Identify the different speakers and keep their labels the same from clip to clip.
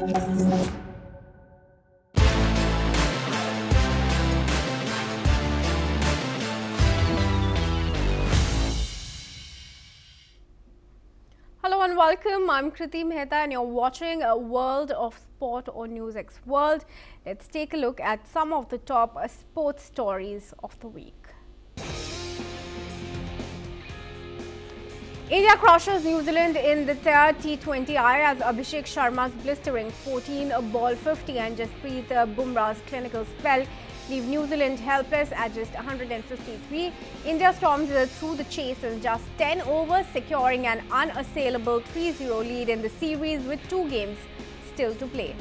Speaker 1: Hello and welcome. I'm Kriti Mehta and you're watching a World of Sport on NewsX World. Let's take a look at some of the top sports stories of the week. India crushes New Zealand in the third T20I as Abhishek Sharma's blistering 14-ball 50 and Jasprit Bumrah's clinical spell leave New Zealand helpless at just 153. India stormed through the chase in just 10 overs, securing an unassailable 3-0 lead in the series with 2 games still to play.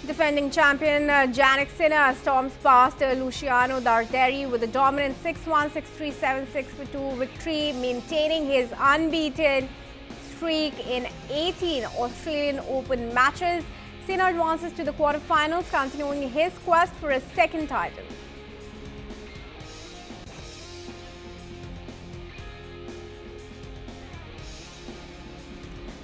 Speaker 1: Defending champion Jannik Sinner storms past Luciano Darderi with a dominant 6-1, 6-3, 7-6 for 2 victory, maintaining his unbeaten streak in 18 Australian Open matches. Sinner advances to the quarterfinals, continuing his quest for a second title.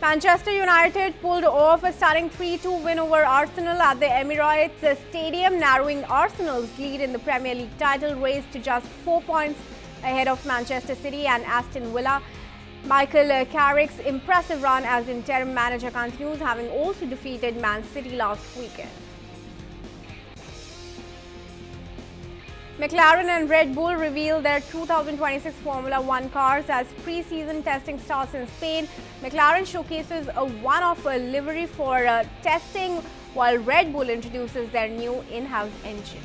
Speaker 1: Manchester United pulled off a stunning 3-2 win over Arsenal at the Emirates Stadium, narrowing Arsenal's lead in the Premier League title race to just 4 points ahead of Manchester City and Aston Villa. Michael Carrick's impressive run as interim manager continues, having also defeated Man City last weekend. McLaren and Red Bull reveal their 2026 Formula One cars as pre-season testing starts in Spain. McLaren showcases a one-off livery for testing, while Red Bull introduces their new in-house engine.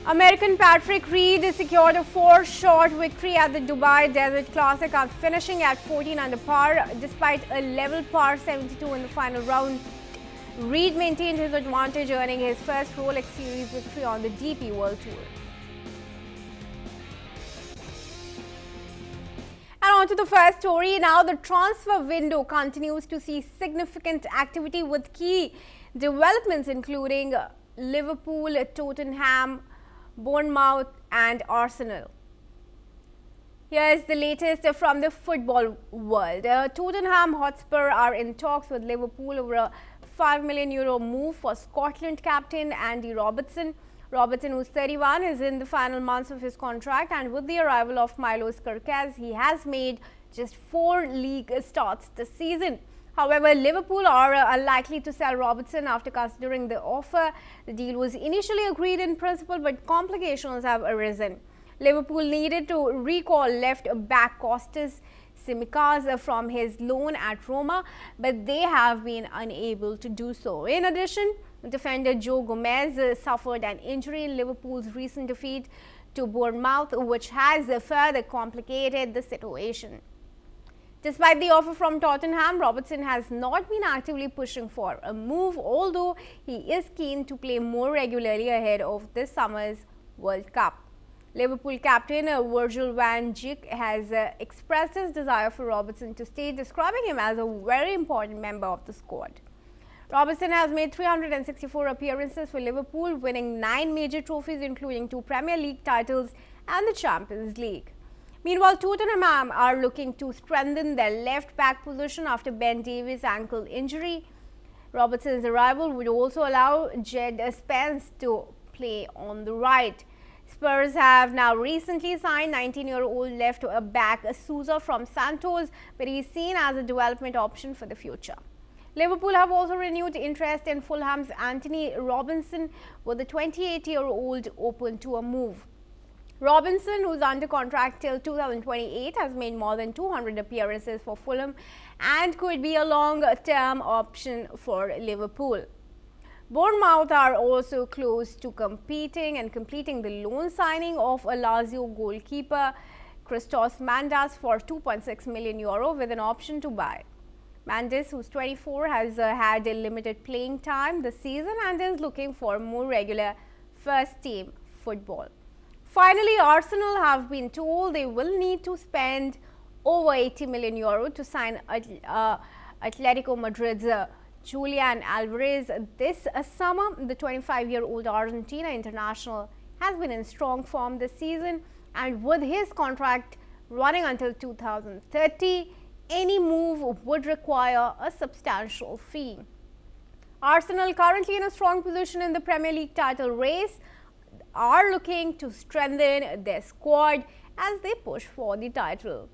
Speaker 1: American Patrick Reed secured a 4-shot victory at the Dubai Desert Classic, finishing at 14 under par despite a level par 72 in the final round. Reed maintained his advantage, earning his first Rolex Series victory on the DP World Tour. And on to the first story. Now, the transfer window continues to see significant activity with key developments including Liverpool, Tottenham, Bournemouth and Arsenal. Here's the latest from the football world. Tottenham Hotspur are in talks with Liverpool over a €5 million move for Scotland captain Andy Robertson. Robertson, who's 31, is in the final months of his contract, and with the arrival of Milos Kerkez, he has made just 4 league starts this season. However, Liverpool are unlikely to sell Robertson after considering the offer. The deal was initially agreed in principle, but complications have arisen. Liverpool needed to recall left back Kostas Tsimikas from his loan at Roma, but they have been unable to do so. In addition, defender Joe Gomez suffered an injury in Liverpool's recent defeat to Bournemouth, which has further complicated the situation. Despite the offer from Tottenham, Robertson has not been actively pushing for a move, although he is keen to play more regularly ahead of this summer's World Cup. Liverpool captain Virgil van Dijk has expressed his desire for Robertson to stay, describing him as a very important member of the squad. Robertson has made 364 appearances for Liverpool, winning 9 major trophies including 2 Premier League titles and the Champions League. Meanwhile, Tottenham are looking to strengthen their left-back position after Ben Davies' ankle injury. Robertson's arrival would also allow Jed Spence to play on the right. Spurs have now recently signed 19-year-old left-back Sousa from Santos, but he is seen as a development option for the future. Liverpool have also renewed interest in Fulham's Anthony Robinson, with the 28-year-old open to a move. Robinson, who's under contract till 2028, has made more than 200 appearances for Fulham and could be a long-term option for Liverpool. Bournemouth are also close to completing the loan signing of a Lazio goalkeeper Christos Mandas for €2.6 million with an option to buy. Mandas, who's 24, has had a limited playing time this season and is looking for more regular first-team football. Finally, Arsenal have been told they will need to spend over €80 million to sign Atletico Madrid's Julian Alvarez this summer. The 25-year-old Argentina international has been in strong form this season, and with his contract running until 2030, any move would require a substantial fee. Arsenal, currently in a strong position in the Premier League title race, are looking to strengthen their squad as they push for the title.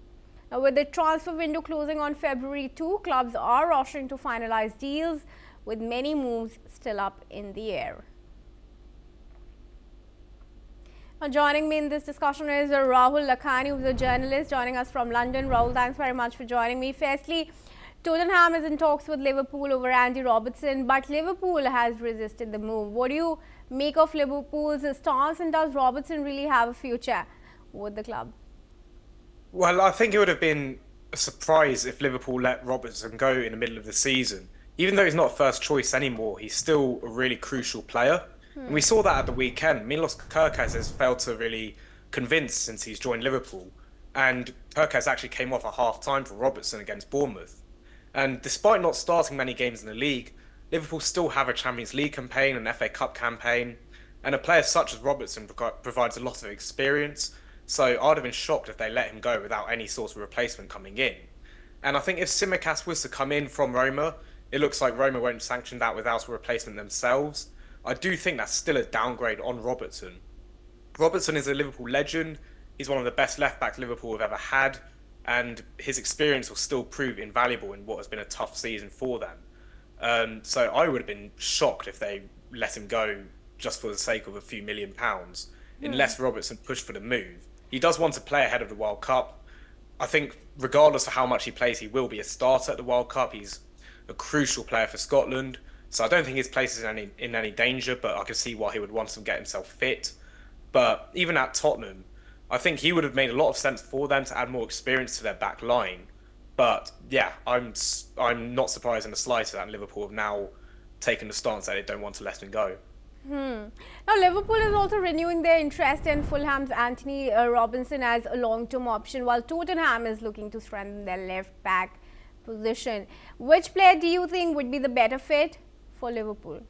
Speaker 1: Now, with the transfer window closing on February 2, clubs are rushing to finalize deals, with many moves still up in the air. Now, joining me in this discussion is Rahul Lakhani, who is a journalist joining us from London. Rahul, thanks very much for joining me. Firstly, Tottenham is in talks with Liverpool over Andy Robertson, but Liverpool has resisted the move. What do you make of Liverpool's stance, and does Robertson really have a future with the club?
Speaker 2: Well, I think it would have been a surprise if Liverpool let Robertson go in the middle of the season. Even though he's not first choice anymore, he's still a really crucial player. And we saw that at the weekend. Milos Kerkez has failed to really convince since he's joined Liverpool. And Kerkez actually came off at half-time for Robertson against Bournemouth. And despite not starting many games in the league, Liverpool still have a Champions League campaign, an FA Cup campaign, and a player such as Robertson provides a lot of experience. So I'd have been shocked if they let him go without any sort of replacement coming in. And I think if Tsimikas was to come in from Roma, it looks like Roma won't sanction that without a replacement themselves. I do think that's still a downgrade on Robertson. Robertson is a Liverpool legend. He's one of the best left-backs Liverpool have ever had, and his experience will still prove invaluable in what has been a tough season for them. So I would have been shocked if they let him go just for the sake of a few £1 million, unless Robertson pushed for the move. He does want to play ahead of the World Cup. I think regardless of how much he plays, he will be a starter at the World Cup. He's a crucial player for Scotland. So I don't think his place is in any danger, but I can see why he would want to get himself fit. But even at Tottenham, I think he would have made a lot of sense for them to add more experience to their back line. But yeah, I'm not surprised in the slightest that Liverpool have now taken the stance that they don't want to let him go.
Speaker 1: Now, Liverpool is also renewing their interest in Fulham's Anthony Robinson as a long-term option, while Tottenham is looking to strengthen their left-back position. Which player do you think would be the better fit for Liverpool?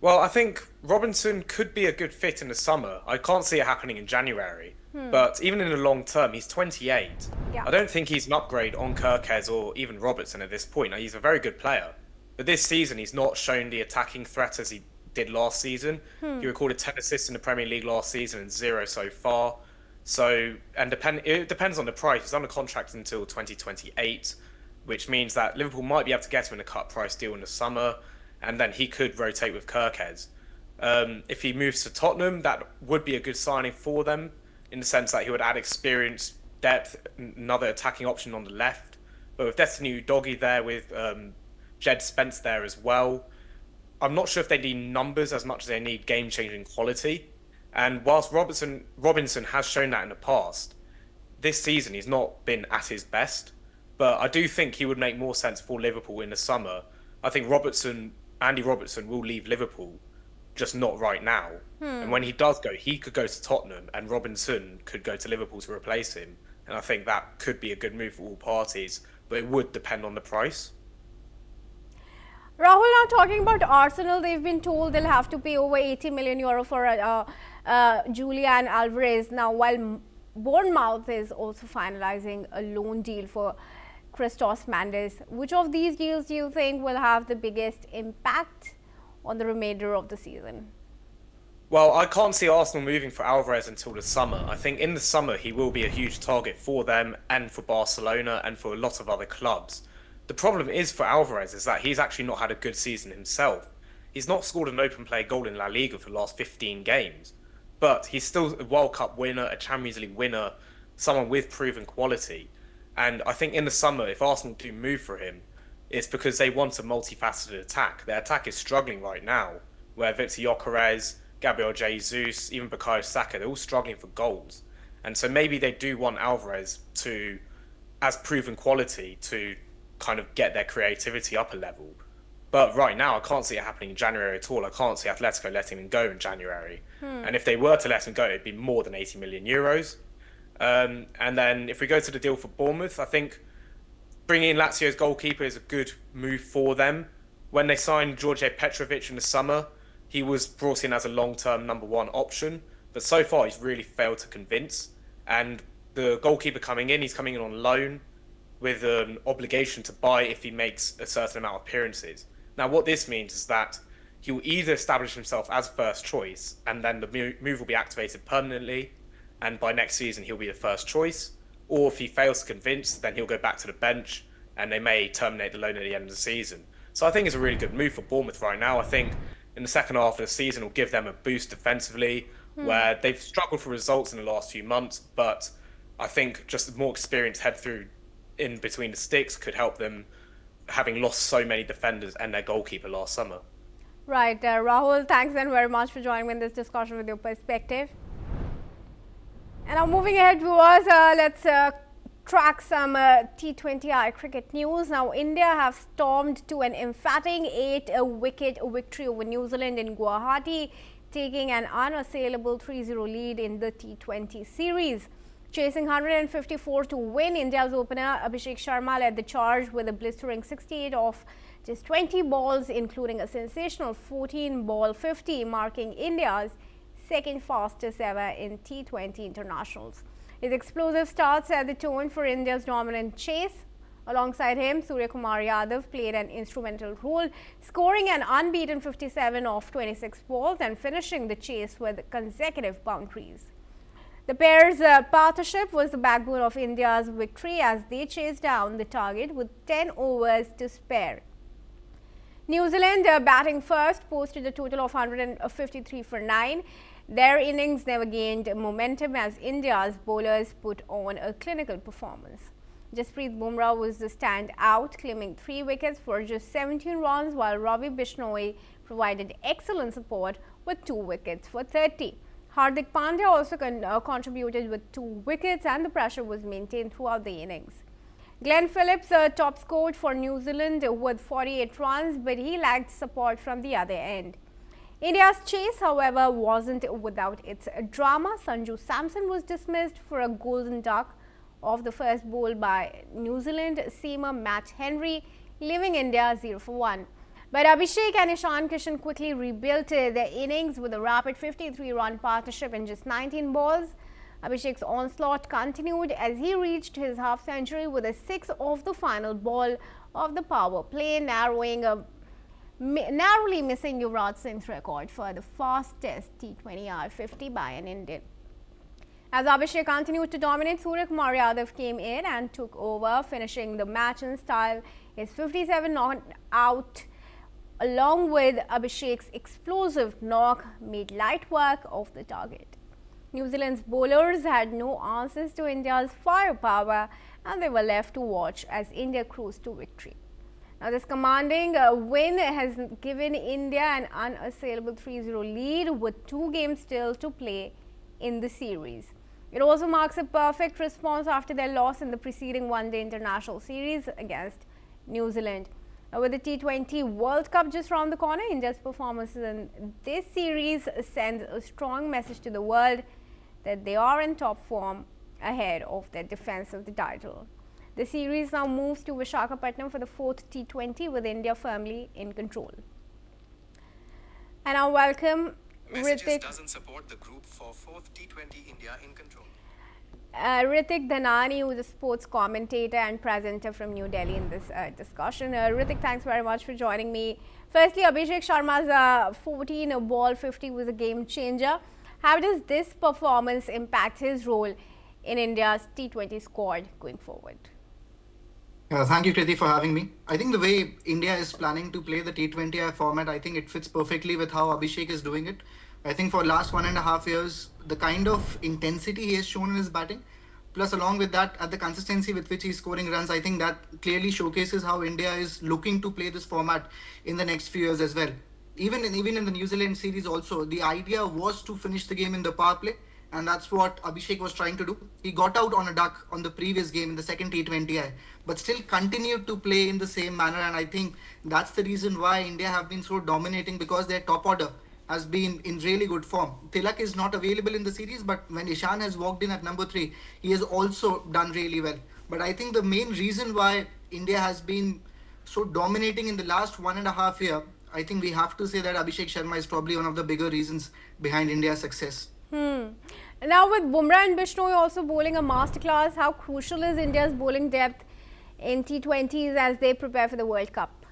Speaker 2: Well, I think Robinson could be a good fit in the summer. I can't see it happening in January. But even in the long term, he's 28.
Speaker 1: Yeah.
Speaker 2: I don't think he's an upgrade on Kerkez or even Robertson at this point. He's a very good player. But this season, he's not shown the attacking threat as he did last season. He recorded 10 assists in the Premier League last season and 0 so far. So, and it depends on the price. He's under contract until 2028, which means that Liverpool might be able to get him in a cut price deal in the summer, and then he could rotate with Kerkez. If he moves to Tottenham, that would be a good signing for them, in the sense that he would add experience, depth, another attacking option on the left. But with Destiny Udogie there, with Jed Spence there as well, I'm not sure if they need numbers as much as they need game-changing quality. And whilst Robinson has shown that in the past, this season he's not been at his best. But I do think he would make more sense for Liverpool in the summer. I think Andy Robertson will leave Liverpool, just not right now. And when he does go, he could go to Tottenham and Robinson could go to Liverpool to replace him. And I think that could be a good move for all parties, but it would depend on the price.
Speaker 1: Rahul, now talking about Arsenal, they've been told they'll have to pay over €80 million for Julian Alvarez. Now, while Bournemouth is also finalizing a loan deal for Christos Mendes, which of these deals do you think will have the biggest impact on the remainder of the season?
Speaker 2: Well, I can't see Arsenal moving for Alvarez until the summer. I think in the summer he will be a huge target for them and for Barcelona and for a lot of other clubs. The problem is for Alvarez is that he's actually not had a good season himself. He's not scored an open play goal in La Liga for the last 15 games, but he's still a World Cup winner, a Champions League winner, someone with proven quality. And I think in the summer, if Arsenal do move for him, it's because they want a multifaceted attack. Their attack is struggling right now, where Victor Gyökeres, Gabriel Jesus, even Bukayo Saka, they're all struggling for goals. And so maybe they do want Alvarez to, as proven quality, to kind of get their creativity up a level. But right now, I can't see it happening in January at all. I can't see Atletico letting him go in January. And if they were to let him go, it'd be more than €80 million. And then if we go to the deal for Bournemouth, I think bringing in Lazio's goalkeeper is a good move for them. When they signed George Petrovic in the summer, he was brought in as a long-term number one option, but so far he's really failed to convince. And the goalkeeper coming in, he's coming in on loan with an obligation to buy if he makes a certain amount of appearances. Now, what this means is that he will either establish himself as first choice, and then the move will be activated permanently, and by next season he'll be the first choice, or if he fails to convince, then he'll go back to the bench, and they may terminate the loan at the end of the season. So I think it's a really good move for Bournemouth right now. I think in the second half of the season will give them a boost defensively, where they've struggled for results in the last few months, but I think just a more experienced head through in between the sticks could help them, having lost so many defenders and their goalkeeper last summer.
Speaker 1: Right, Rahul, thanks then very much for joining me in this discussion with your perspective. And now moving ahead, viewers, let's track some T20I cricket news. Now, India have stormed to an emphatic 8-wicket victory over New Zealand in Guwahati, taking an unassailable 3-0 lead in the T20 series. Chasing 154 to win, India's opener Abhishek Sharma led the charge with a blistering 68 off just 20 balls, including a sensational 14-ball 50, marking India's second fastest ever in T20 internationals. His explosive start set the tone for India's dominant chase. Alongside him, Suryakumar Yadav played an instrumental role, scoring an unbeaten 57 off 26 balls and finishing the chase with consecutive boundaries. The pair's partnership was the backbone of India's victory as they chased down the target with 10 overs to spare. New Zealand, batting first, posted a total of 153 for 9. Their innings never gained momentum as India's bowlers put on a clinical performance. Jasprit Bumrah was the standout, claiming 3 wickets for just 17 runs, while Ravi Bishnoi provided excellent support with 2 wickets for 30. Hardik Pandya also contributed with 2 wickets, and the pressure was maintained throughout the innings. Glenn Phillips top scored for New Zealand with 48 runs, but he lacked support from the other end. India's chase, however, wasn't without its drama. Sanju Samson was dismissed for a golden duck off the first ball by New Zealand seamer Matt Henry, leaving India 0 for 1. But Abhishek and Ishan Kishan quickly rebuilt their innings with a rapid 53-run partnership in just 19 balls. Abhishek's onslaught continued as he reached his half-century with a 6 off the final ball of the power play, narrowly missing Yuvraj Singh's record for the fastest T20I 50 by an Indian. As Abhishek continued to dominate, Suryakumar Yadav came in and took over, finishing the match in style. His 57 not out, along with Abhishek's explosive knock, made light work of the target. New Zealand's bowlers had no answers to India's firepower, and they were left to watch as India cruised to victory. Now, this commanding win has given India an unassailable 3-0 lead with 2 games still to play in the series. It also marks a perfect response after their loss in the preceding one-day international series against New Zealand. With the T20 World Cup just around the corner, India's performances in this series sends a strong message to the world that they are in top form ahead of their defense of the title. The series now moves to Visakhapatnam for the 4th T20 with India firmly in control. And I welcome Ritik.
Speaker 3: Doesn't support the group for 4th T20 India in control.
Speaker 1: Ritik Dhanani, who is a sports commentator and presenter from New Delhi in this discussion. Ritik, thanks very much for joining me. Firstly, Abhishek Sharma's 14-ball 50 was a game changer. How does this performance impact his role in India's T20 squad going forward?
Speaker 4: Thank you, Kriti, for having me. I think the way India is planning to play the T20I format, I think it fits perfectly with how Abhishek is doing it. I think for last 1.5 years, the kind of intensity he has shown in his batting, plus along with that, at the consistency with which he's scoring runs, I think that clearly showcases how India is looking to play this format in the next few years as well. Even in the New Zealand series also, the idea was to finish the game in the power play, and that's what Abhishek was trying to do. He got out on a duck on the previous game in the second T20I, but still continued to play in the same manner, and I think that's the reason why India have been so dominating, because their top order has been in really good form. Tilak is not available in the series, but when Ishan has walked in at number 3, he has also done really well. But I think the main reason why India has been so dominating in the last 1.5 years, I think we have to say that Abhishek Sharma is probably one of the bigger reasons behind India's success.
Speaker 1: Now with Bumrah and Bishnoi also bowling a masterclass, how crucial is India's bowling depth in T20s as they prepare for the World Cup?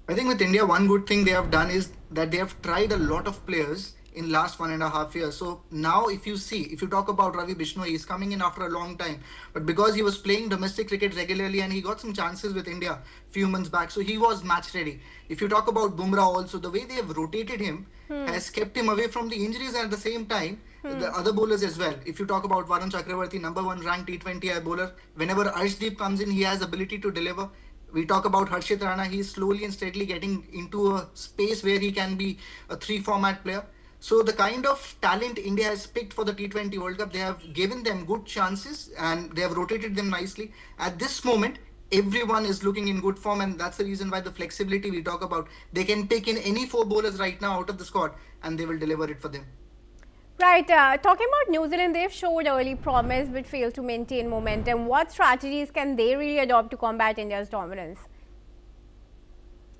Speaker 4: I think with India, one good thing they have done is that they have tried a lot of players in last 1.5 years. So now if you talk about Ravi Bishnoi, he's coming in after a long time. But because he was playing domestic cricket regularly and he got some chances with India few months back, so he was match ready. If you talk about Bumrah also, the way they have rotated him has kept him away from the injuries, and at the same time, the other bowlers as well. If you talk about Varun Chakravarti, #1 ranked T20I bowler, whenever Arshdeep comes in, he has ability to deliver. We talk about Harshit Rana, he's slowly and steadily getting into a space where he can be a 3 format player. So the kind of talent India has picked for the T20 World Cup, they have given them good chances and they have rotated them nicely. At this moment, everyone is looking in good form, and that's the reason why the flexibility we talk about. They can pick in any 4 bowlers right now out of the squad and they will deliver it for them.
Speaker 1: Right, talking about New Zealand, they've showed early promise but failed to maintain momentum. What strategies can they really adopt to combat India's dominance?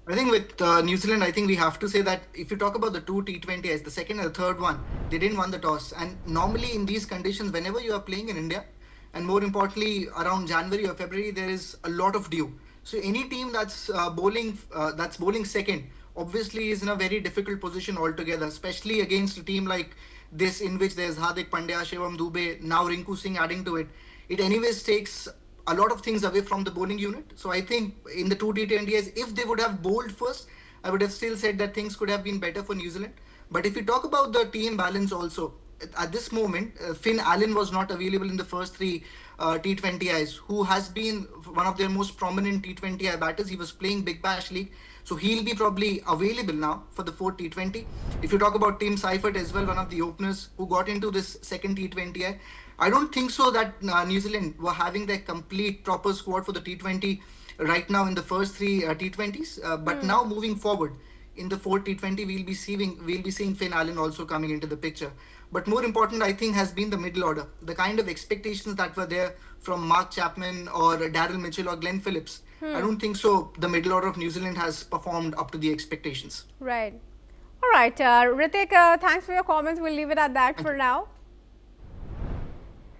Speaker 4: I think with New Zealand, I think we have to say that if you talk about the 2 T20Is, the second and the third one, they didn't win the toss. And normally in these conditions, whenever you are playing in India, and more importantly around January or February, there is a lot of dew. So any team that's bowling second obviously is in a very difficult position altogether, especially against a team like this in which there's Hardik Pandya, Shivam Dube, now Rinku Singh adding to it. It anyways takes a lot of things away from the bowling unit. So I think in the 2 T20Is, if they would have bowled first, I would have still said that things could have been better for New Zealand. But if you talk about the team balance also, at this moment, Finn Allen was not available in the first 3 T20Is, who has been one of their most prominent T20I batters. He was playing Big Bash League, so he'll be probably available now for the 4th T20. If you talk about Tim Seifert as well, one of the openers who got into this second T20I, I don't think so that New Zealand were having their complete proper squad for the T20 right now in the first 3 T20s. But now moving forward in the 4th T20, we'll be seeing Finn Allen also coming into the picture. But more important, I think, has been the middle order. The kind of expectations that were there from Mark Chapman or Daryl Mitchell or Glenn Phillips, I don't think so the middle order of New Zealand has performed up to the expectations.
Speaker 1: Right. All right, Ritik, thanks for your comments. We'll leave it at that for now.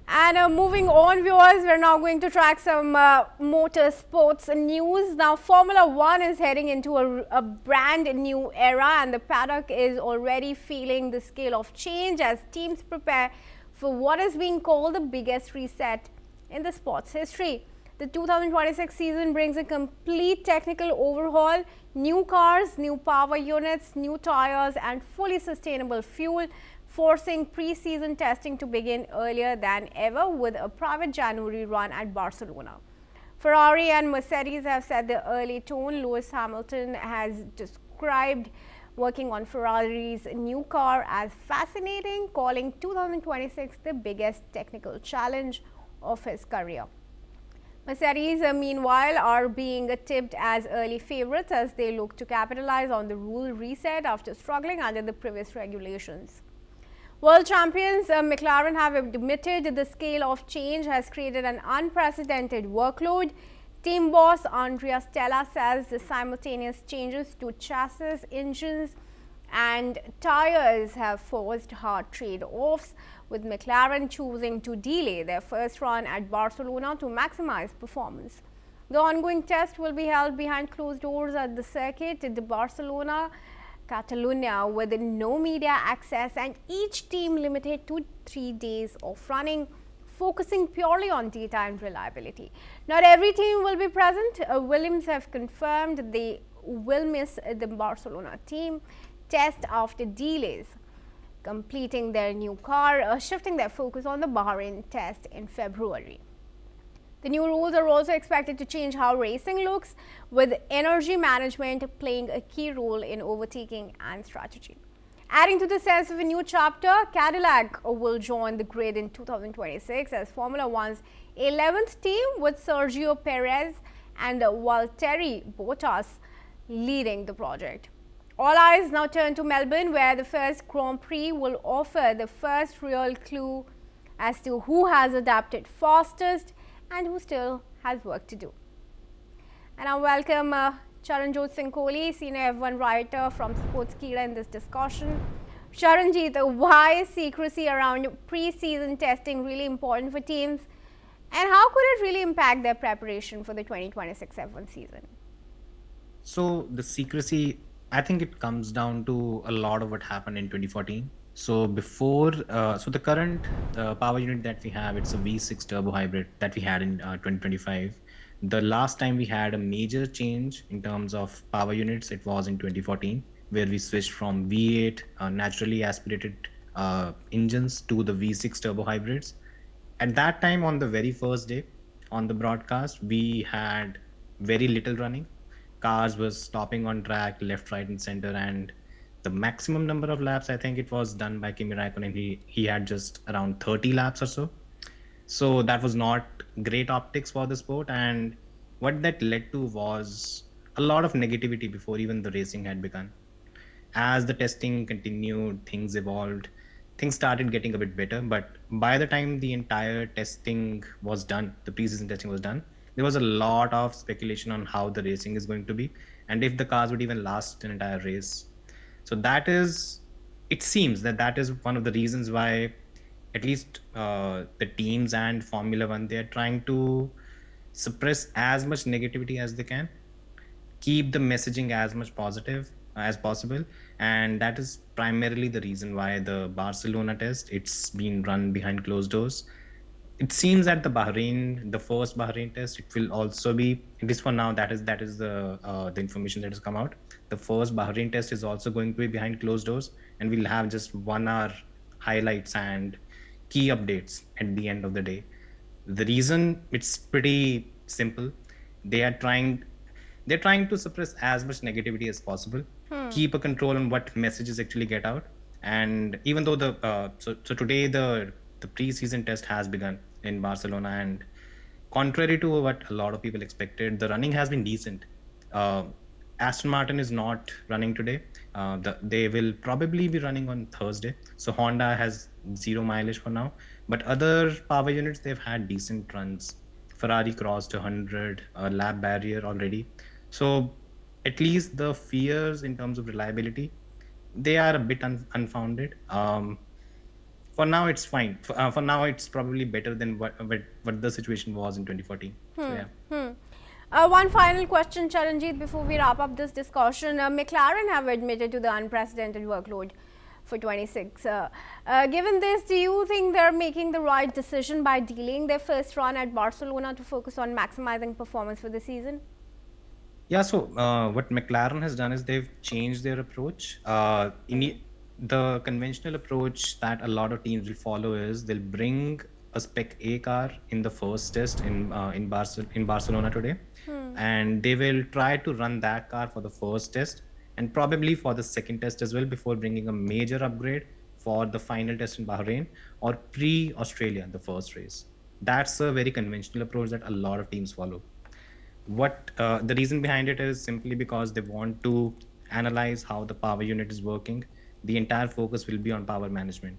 Speaker 1: And moving on, viewers, we're now going to track some motor sports news. Now, Formula 1 is heading into a brand new era, and the paddock is already feeling the scale of change as teams prepare for what is being called the biggest reset in the sport's history. The 2026 season brings a complete technical overhaul, new cars, new power units, new tires, and fully sustainable fuel, forcing pre-season testing to begin earlier than ever with a private January run at Barcelona. Ferrari and Mercedes have set the early tone. Lewis Hamilton has described working on Ferrari's new car as fascinating, calling 2026 the biggest technical challenge of his career. Mercedes, meanwhile, are being tipped as early favourites as they look to capitalize on the rule reset after struggling under the previous regulations. World champions McLaren have admitted the scale of change has created an unprecedented workload. Team boss Andrea Stella says the simultaneous changes to chassis, engines and tires have forced hard trade-offs, with McLaren choosing to delay their first run at Barcelona to maximize performance. The ongoing test will be held behind closed doors at the circuit at the Barcelona, Catalonia, with no media access and each team limited to 3 days of running, focusing purely on daytime reliability. Not every team will be present. Williams have confirmed they will miss the Barcelona team test after delays, completing their new car, shifting their focus on the Bahrain test in February. The new rules are also expected to change how racing looks, with energy management playing a key role in overtaking and strategy. Adding to the sense of a new chapter, Cadillac will join the grid in 2026 as Formula One's 11th team, with Sergio Perez and Valtteri Bottas leading the project. All eyes now turn to Melbourne, where the first Grand Prix will offer the first real clue as to who has adapted fastest and who still has work to do. And I welcome Charanjit Singh Kohli, senior F1 writer from Sportskeeda in this discussion. Charanjit, why is secrecy around pre-season testing really important for teams? And how could it really impact their preparation for the 2026 F1 season?
Speaker 5: So the secrecy, I think it comes down to a lot of what happened in 2014. So the current power unit that we have, it's a V6 turbo hybrid that we had in 2025. The last time we had a major change in terms of power units, it was in 2014, where we switched from V8 naturally aspirated engines to the V6 turbo hybrids. At that time, on the very first day on the broadcast, we had very little running. Cars was stopping on track, left, right, and center, and the maximum number of laps, I think it was done by Kimi Raikkonen. He had just around 30 laps or so. So that was not great optics for the sport, and what that led to was a lot of negativity before even the racing had begun. As the testing continued, things evolved, things started getting a bit better, but by the time the entire testing was done, the preseason testing was done, there was a lot of speculation on how the racing is going to be and if the cars would even last an entire race. So it seems that is one of the reasons why at least the teams and Formula One, they're trying to suppress as much negativity as they can, keep the messaging as much positive as possible, and that is primarily the reason why the Barcelona test, it's been run behind closed doors. It seems that the first Bahrain test, it will also be, at least for now, that is the information that has come out. The first Bahrain test is also going to be behind closed doors, and we'll have just 1 hour highlights and key updates at the end of the day. The reason, it's pretty simple. They're trying to suppress as much negativity as possible, keep a control on what messages actually get out. And even though so today the pre-season test has begun in Barcelona, and contrary to what a lot of people expected, the running has been decent. Aston Martin is not running today. They will probably be running on Thursday. So Honda has 0 mileage for now, but other power units, they've had decent runs. Ferrari crossed 100 lap barrier already. So at least the fears in terms of reliability, they are a bit unfounded. For now, it's fine. For now, it's probably better than what the situation was in 2014. So, yeah.
Speaker 1: One final question, Charanjit, before we wrap up this discussion. McLaren have admitted to the unprecedented workload for 26. Given this, do you think they're making the right decision by delaying their first run at Barcelona to focus on maximizing performance for the season?
Speaker 5: Yeah, so what McLaren has done is they've changed their approach. The conventional approach that a lot of teams will follow is they'll bring a Spec A car in the first test in Barcelona today, and they will try to run that car for the first test and probably for the second test as well before bringing a major upgrade for the final test in Bahrain or pre-Australia, the first race. That's a very conventional approach that a lot of teams follow. What the reason behind it is simply because they want to analyze how the power unit is working. The entire focus will be on power management.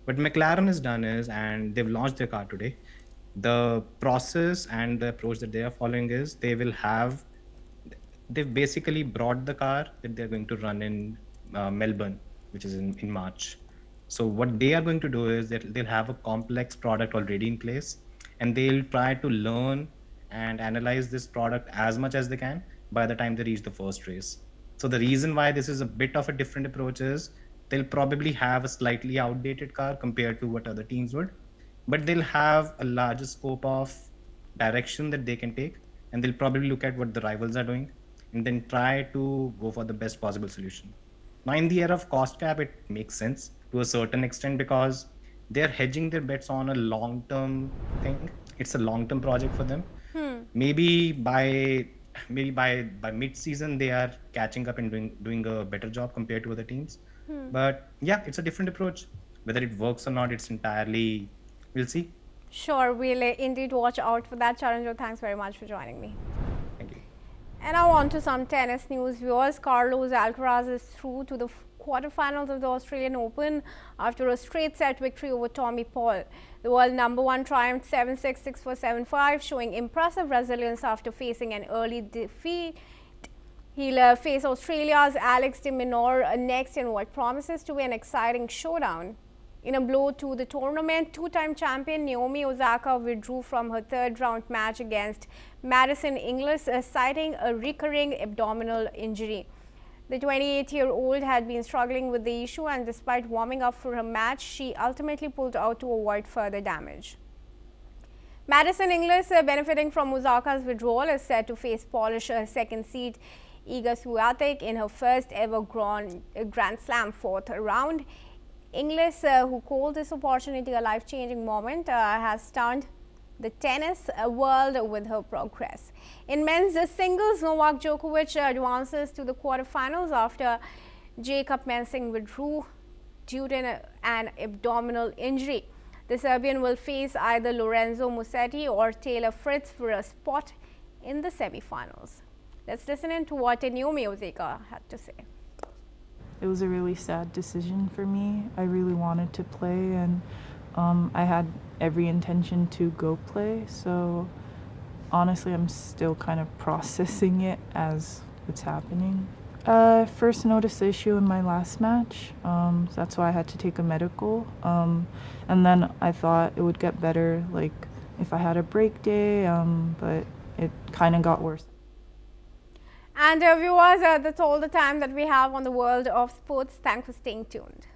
Speaker 5: What McLaren has done is, and they've launched their car today, the process and the approach that they are following is they've basically brought the car that they're going to run in Melbourne, which is in March. So what they are going to do is that they'll have a complex product already in place, and they'll try to learn and analyze this product as much as they can by the time they reach the first race. So the reason why this is a bit of a different approach is they'll probably have a slightly outdated car compared to what other teams would, but they'll have a larger scope of direction that they can take, and they'll probably look at what the rivals are doing and then try to go for the best possible solution. Now, in the era of cost cap, it makes sense to a certain extent because they're hedging their bets on a long-term thing. It's a long-term project for them. Maybe by mid-season they are catching up and doing a better job compared to other teams. But yeah, it's a different approach. Whether it works or not, it's entirely, we'll see.
Speaker 1: Sure, we'll indeed watch out for that. Charanjit, thanks very much for joining me.
Speaker 5: Thank you.
Speaker 1: And now on to some tennis news. Viewers, Carlos Alcaraz is through to the quarterfinals of the Australian Open after a straight set victory over Tommy Paul. The world number 1 triumphed 7-6, 6-4, 7-5, showing impressive resilience after facing an early defeat He'll face Australia's Alex de Minaur next in what promises to be an exciting showdown. In a blow to the tournament, two-time champion Naomi Osaka withdrew from her third-round match against Madison Inglis, citing a recurring abdominal injury. The 28-year-old had been struggling with the issue, and despite warming up for her match, she ultimately pulled out to avoid further damage. Madison Inglis, benefiting from Osaka's withdrawal, is set to face Polish second seed Iga Swiatek in her first ever Grand Slam fourth round. Inglis, who called this opportunity a life-changing moment, has stunned the tennis world with her progress. In men's singles, Novak Djokovic advances to the quarterfinals after Jacob Mensing withdrew due to an abdominal injury. The Serbian will face either Lorenzo Musetti or Taylor Fritz for a spot in the semi-finals. Let's listen in to what Naomi Osaka had to say.
Speaker 6: It was a really sad decision for me. I really wanted to play, and I had every intention to go play. So honestly, I'm still kind of processing it as it's happening. First noticed the issue in my last match, so that's why I had to take a medical. And then I thought it would get better, like if I had a break day, but it kind of got worse.
Speaker 1: And viewers, that's all the time that we have on the world of sports. Thanks for staying tuned.